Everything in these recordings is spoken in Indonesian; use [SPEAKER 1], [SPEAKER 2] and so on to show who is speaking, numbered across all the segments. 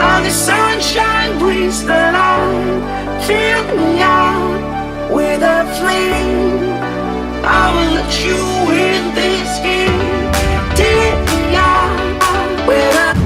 [SPEAKER 1] While the sunshine brings the light, fill me out with a flame. I will let you in this game. Take me out with a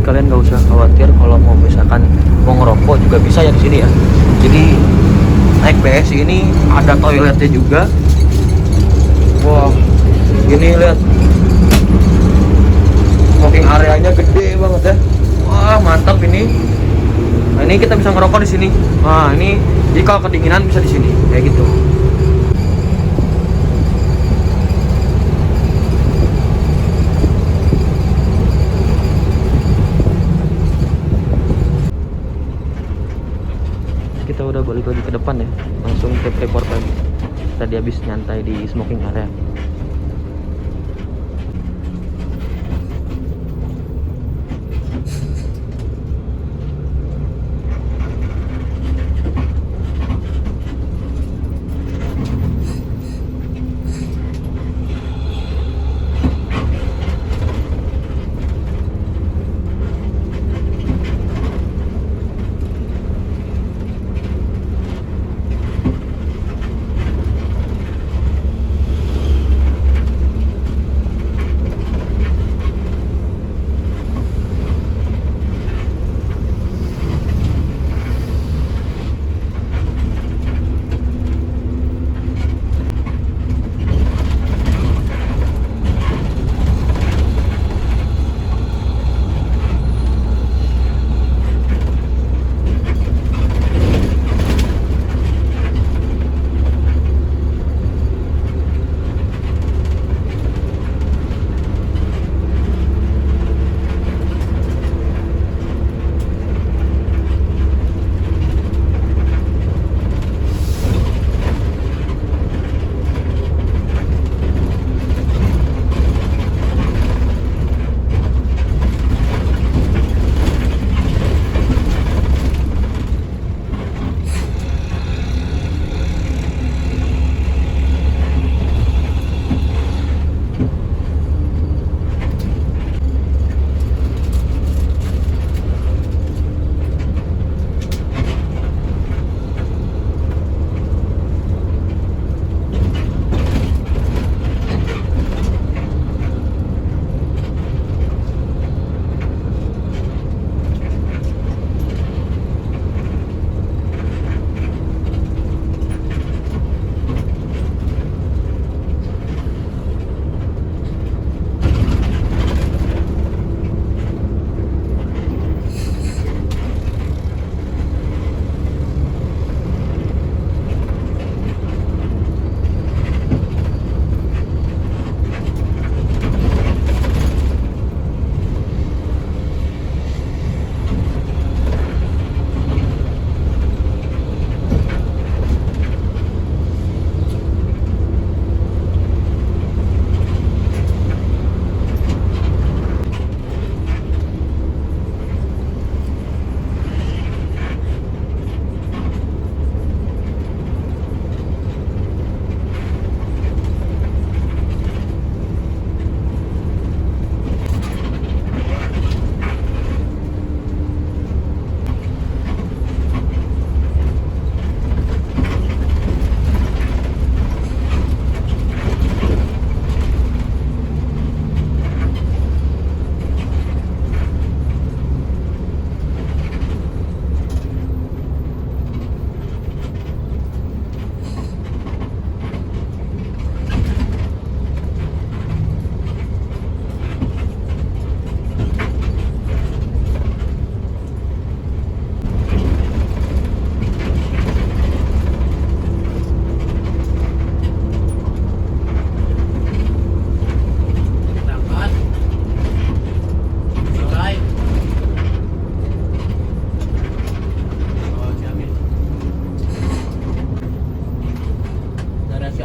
[SPEAKER 2] kalian nggak usah khawatir kalau mau misalkan mau ngerokok juga bisa ya di sini ya. Jadi naik BSI ini ada toiletnya juga. Wah, ini lihat smoking areanya gede banget ya. Wah, mantap ini. Nah, ini kita bisa ngerokok di sini. Nah, ini jadi kalau kedinginan bisa di sini, kayak gitu. Kita udah balik lagi ke depan ya, langsung ke report lagi. Tadi habis nyantai di smoking area.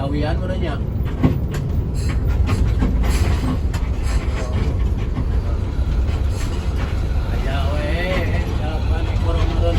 [SPEAKER 3] Awian mananya? Aya we, jalan ekor meureun.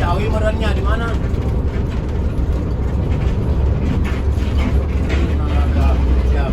[SPEAKER 3] Ciawi merennya di mana? Siap.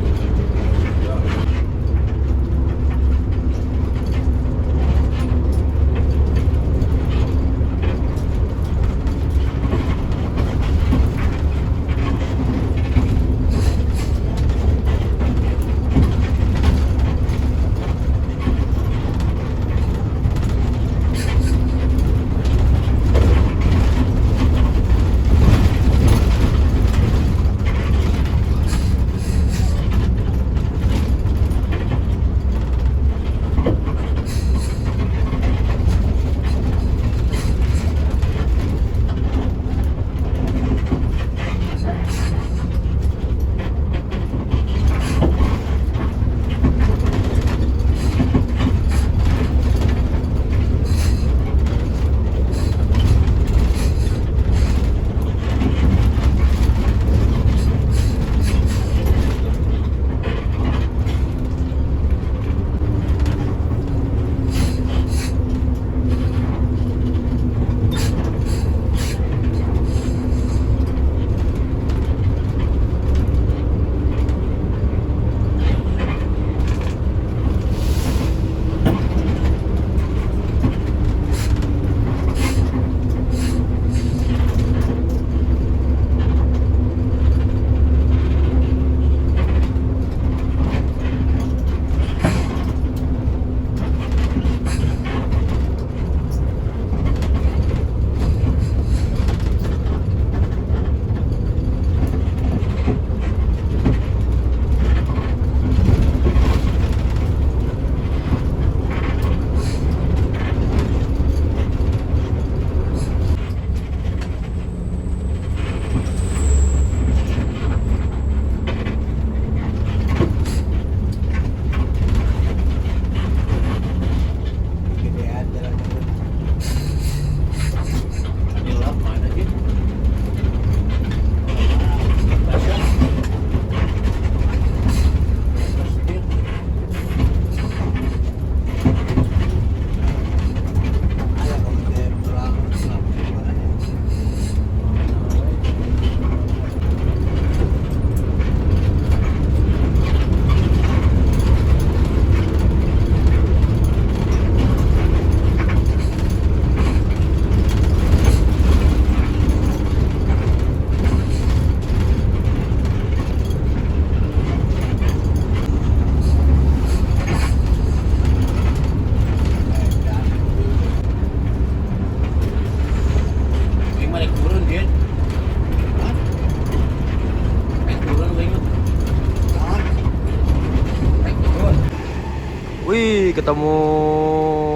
[SPEAKER 2] Wih, ketemu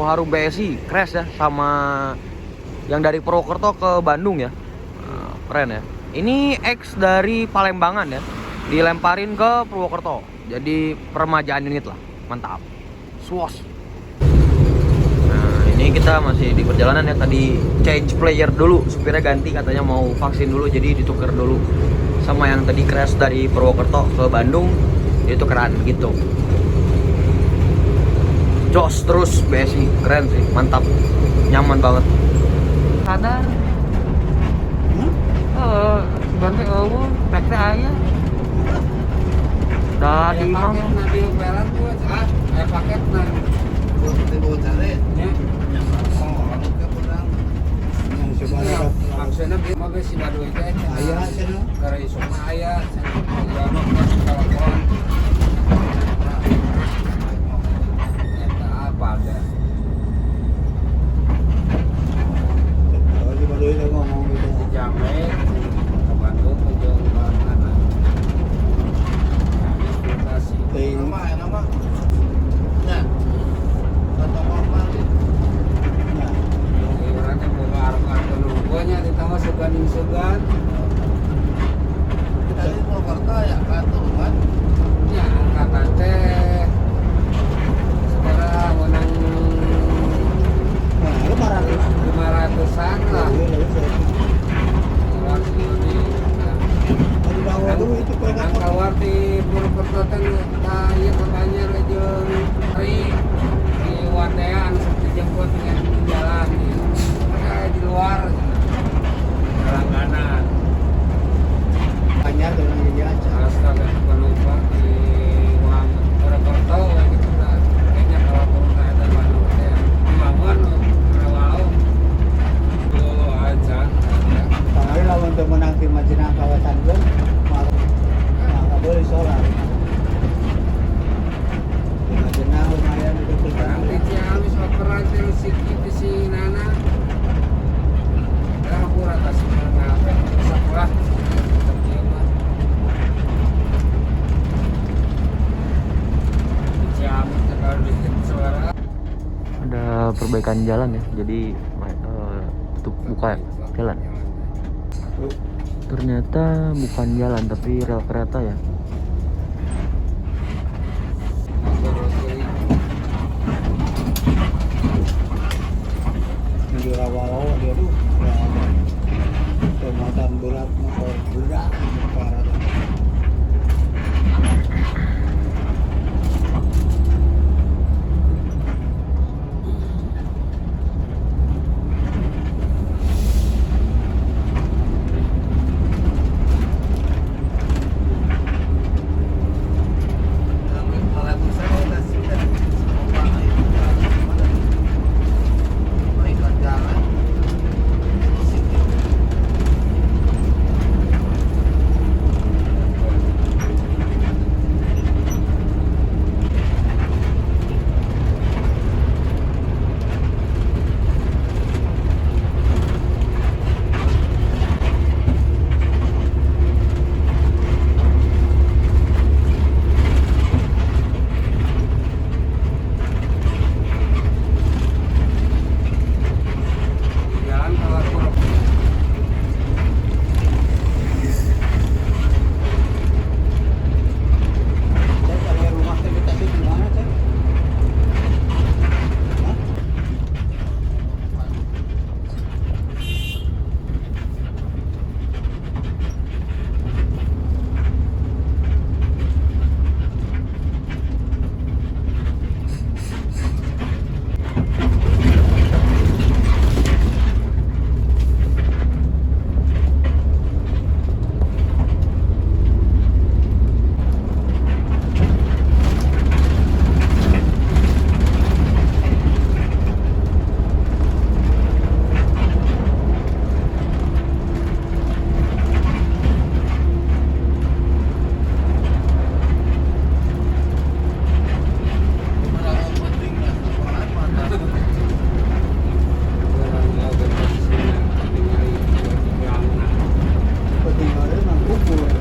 [SPEAKER 2] Harum BSI, crash ya sama yang dari Purwokerto ke Bandung ya. Nah, keren ya. Ini X dari Palembangan ya, dilemparin ke Purwokerto. Jadi permajaan unit lah, mantap. Swos. Nah, ini kita masih di perjalanan ya. Tadi change player dulu, supirnya ganti katanya mau vaksin dulu, jadi ditukar dulu sama yang tadi crash dari Purwokerto ke Bandung, itu keren gitu. Jos terus BSI, keren sih, mantap, nyaman banget. Sadar, ganti umum, pakai aja. Dari mau
[SPEAKER 3] nanti pelan tuh, paket nanti. Maksudnya mau si baduy teh aya cenah gara isukna aya cenah kalau apa ada di baduy teh ngomong gitu Jambe ke Bandung ujung kanan nama nah kata apa ibaratnya boga arep nunggunya ditambah sugan dari Purwokerto ya Batu kan ya angkatan teh sekarang menang 500-an lah keluar sini yang keluar di Purwokerto teh iya katanya region Tri di Watean dijemput dengan jalan di luar
[SPEAKER 4] itu menang di Majinang kawasan gue nggak boleh sholat. Di Majinang lumayan itu
[SPEAKER 3] Barang di Ciamis operan terus sikit di si Nana. Dah aku rata sih ngapain sekolah. Ciamis kalau di suara.
[SPEAKER 2] Ada perbaikan jalan ya, jadi tutup buka jalan. Ternyata bukan jalan tapi rel kereta ya.
[SPEAKER 4] di rawa-rawa dia tuh motor berat parah.
[SPEAKER 3] Jalan kalau kurang.
[SPEAKER 4] Dari rumah kita sih gimana sih? Tinggalnya memang kubur.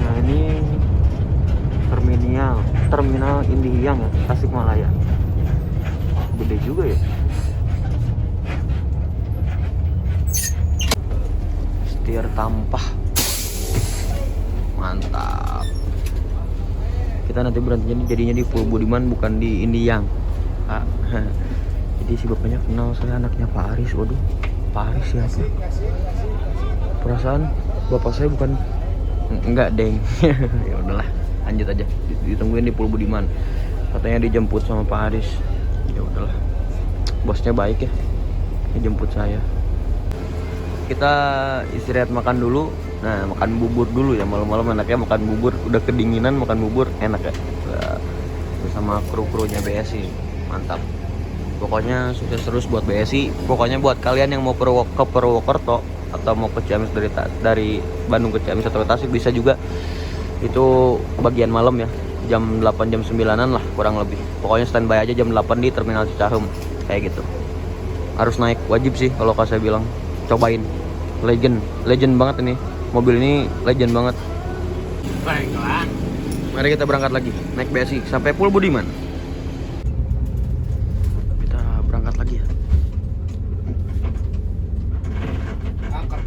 [SPEAKER 2] Nah ini terminal Indihiyang ya, Tasikmalaya. Gede juga ya. Setir tampah. Mantap. Kita nanti berhentinya jadinya di Pulau Budiman bukan di Indihiyang. Ah, jadi si bapaknya kenal saya, anaknya Pak Aris. Waduh, Pak Aris siapa? Perasaan bapak saya bukan. Enggak, deng. Ya udahlah, lanjut aja. Ditungguin di Pulau Budiman. Katanya dijemput sama Pak Aris. Ya udahlah. Bosnya baik ya. Dijemput saya. Kita istirahat makan dulu. Nah, makan bubur dulu ya, malam-malam enaknya makan bubur. Udah kedinginan makan bubur enak ya. Bersama kru-krunya BSI. Mantap. Pokoknya sukses terus buat BSI. Pokoknya buat kalian yang mau ke Purwokerto, atau mau ke Ciamis dari Bandung ke Ciamis atau ke Tasik bisa juga. Itu bagian malam ya, jam 8 jam 9-an lah kurang lebih. Pokoknya standby aja jam 8 di Terminal Cicahem kayak gitu. Harus naik, wajib sih kalau saya bilang. Cobain. Legend banget ini. Mobil ini legend banget.
[SPEAKER 3] Baiklah.
[SPEAKER 2] Mari kita berangkat lagi naik BSI sampai Pulau Budiman. Kita berangkat lagi ya.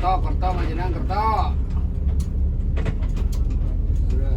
[SPEAKER 3] Kerto majenang kerto. Sudah.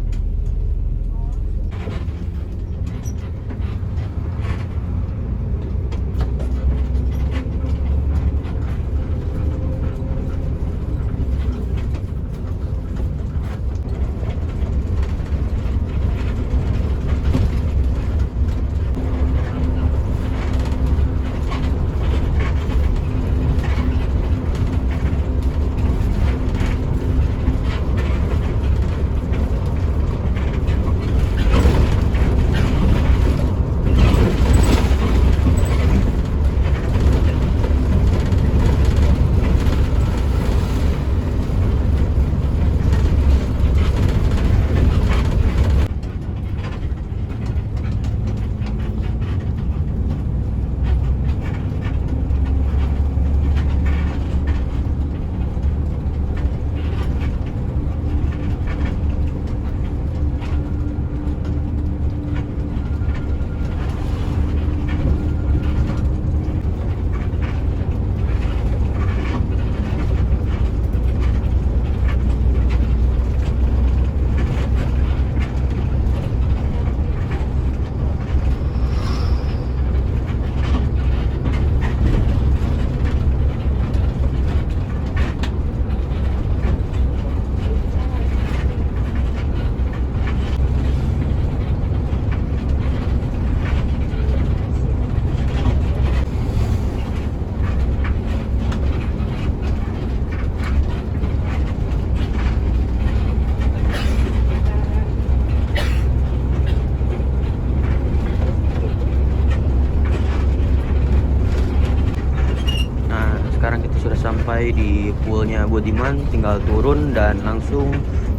[SPEAKER 2] Sampai di poolnya Budiman, tinggal turun dan langsung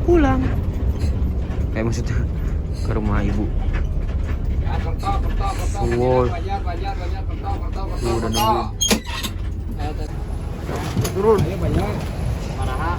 [SPEAKER 2] pulang. Maksudnya ke rumah ibu.
[SPEAKER 3] Ya, kerto.
[SPEAKER 2] Wow.
[SPEAKER 3] Banyak, kerto.
[SPEAKER 2] Udah nungguin.
[SPEAKER 3] Turun. Ayo banyak. Paraha.